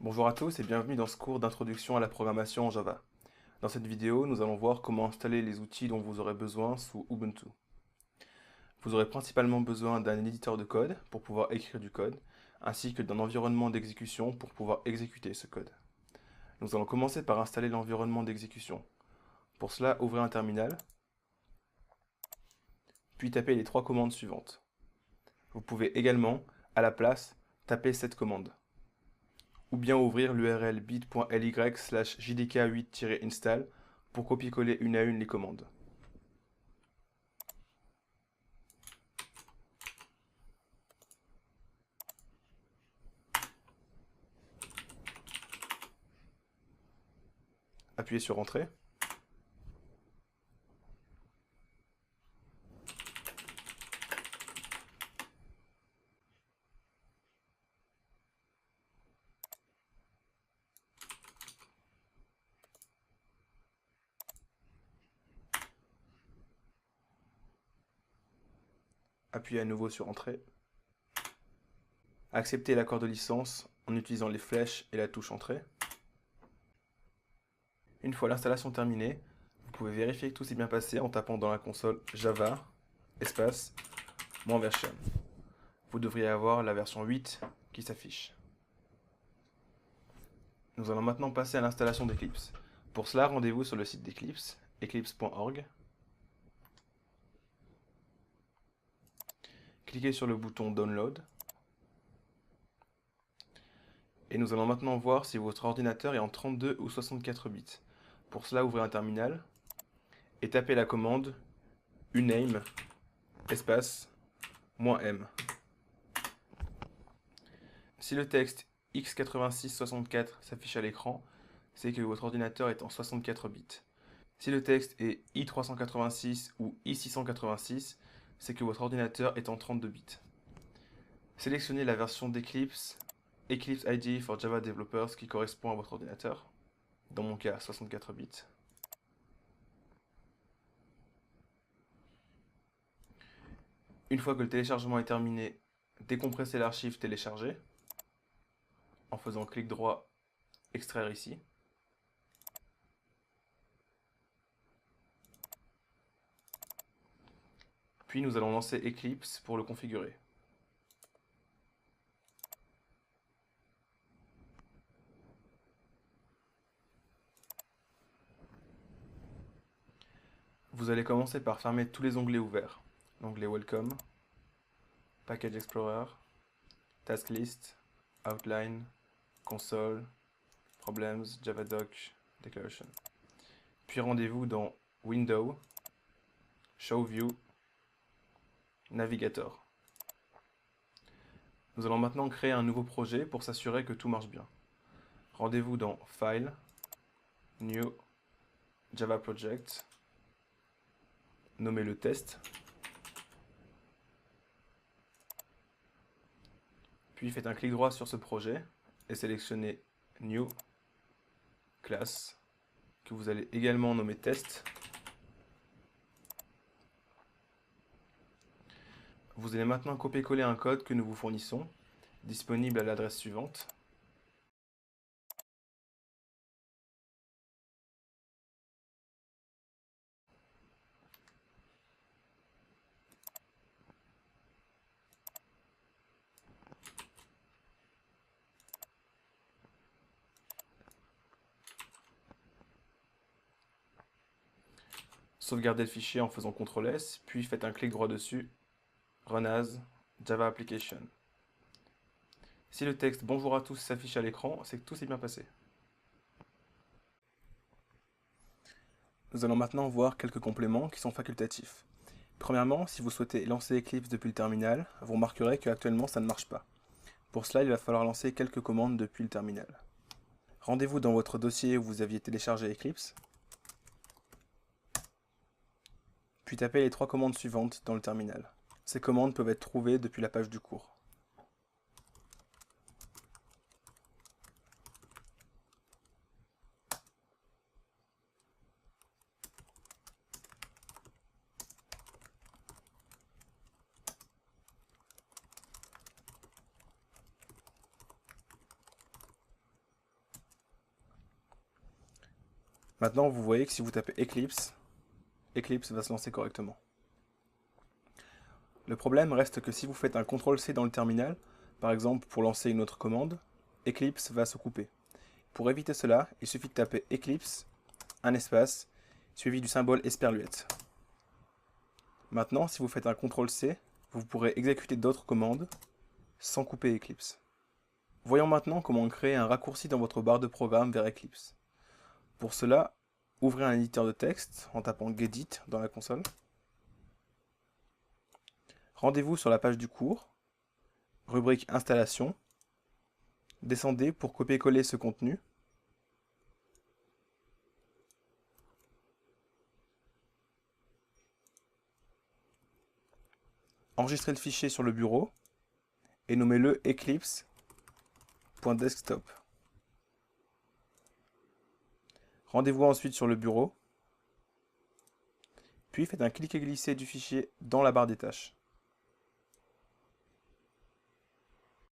Bonjour à tous et bienvenue dans ce cours d'introduction à la programmation en Java. Dans cette vidéo, nous allons voir comment installer les outils dont vous aurez besoin sous Ubuntu. Vous aurez principalement besoin d'un éditeur de code pour pouvoir écrire du code, ainsi que d'un environnement d'exécution pour pouvoir exécuter ce code. Nous allons commencer par installer l'environnement d'exécution. Pour cela, ouvrez un terminal, puis tapez les trois commandes suivantes. Vous pouvez également, à la place, taper cette commande, ou bien ouvrir l'URL bit.ly/jdk8-install pour copier-coller une à une les commandes. Appuyez sur Entrée. Appuyez à nouveau sur Entrée. Acceptez l'accord de licence en utilisant les flèches et la touche Entrée. Une fois l'installation terminée, vous pouvez vérifier que tout s'est bien passé en tapant dans la console Java, espace, -version. Vous devriez avoir la version 8 qui s'affiche. Nous allons maintenant passer à l'installation d'Eclipse. Pour cela, rendez-vous sur le site d'Eclipse, eclipse.org. Cliquez sur le bouton Download. Et nous allons maintenant voir si votre ordinateur est en 32 ou 64 bits. Pour cela, ouvrez un terminal et tapez la commande uname espace -m. Si le texte x8664 s'affiche à l'écran, c'est que votre ordinateur est en 64 bits. Si le texte est i386 ou i686, c'est que votre ordinateur est en 32 bits. Sélectionnez la version d'Eclipse, Eclipse IDE for Java Developers qui correspond à votre ordinateur, dans mon cas 64 bits. Une fois que le téléchargement est terminé, décompressez l'archive téléchargée en faisant clic droit, extraire ici. Puis nous allons lancer Eclipse pour le configurer. Vous allez commencer par fermer tous les onglets ouverts. L'onglet Welcome, Package Explorer, Task List, Outline, Console, Problems, Javadoc, Declaration. Puis rendez-vous dans Window, Show View, Navigator. Nous allons maintenant créer un nouveau projet pour s'assurer que tout marche bien. Rendez-vous dans File, New, Java Project, nommez-le Test, puis faites un clic droit sur ce projet et sélectionnez New, Class, que vous allez également nommer Test. Vous allez maintenant copier-coller un code que nous vous fournissons, disponible à l'adresse suivante. Sauvegardez le fichier en faisant CTRL-S, puis faites un clic droit dessus, Run as, Java Application. Si le texte Bonjour à tous s'affiche à l'écran, c'est que tout s'est bien passé. Nous allons maintenant voir quelques compléments qui sont facultatifs. Premièrement, si vous souhaitez lancer Eclipse depuis le terminal, vous remarquerez qu'actuellement ça ne marche pas. Pour cela, il va falloir lancer quelques commandes depuis le terminal. Rendez-vous dans votre dossier où vous aviez téléchargé Eclipse, puis tapez les trois commandes suivantes dans le terminal. Ces commandes peuvent être trouvées depuis la page du cours. Maintenant, vous voyez que si vous tapez Eclipse, Eclipse va se lancer correctement. Le problème reste que si vous faites un CTRL-C dans le terminal, par exemple pour lancer une autre commande, Eclipse va se couper. Pour éviter cela, il suffit de taper Eclipse, un espace, suivi du symbole esperluette. Maintenant, si vous faites un CTRL-C, vous pourrez exécuter d'autres commandes sans couper Eclipse. Voyons maintenant comment créer un raccourci dans votre barre de programme vers Eclipse. Pour cela, ouvrez un éditeur de texte en tapant Gedit dans la console. Rendez-vous sur la page du cours, rubrique Installation. Descendez pour copier-coller ce contenu. Enregistrez le fichier sur le bureau et nommez-le eclipse.desktop. Rendez-vous ensuite sur le bureau, puis faites un clic et glisser du fichier dans la barre des tâches.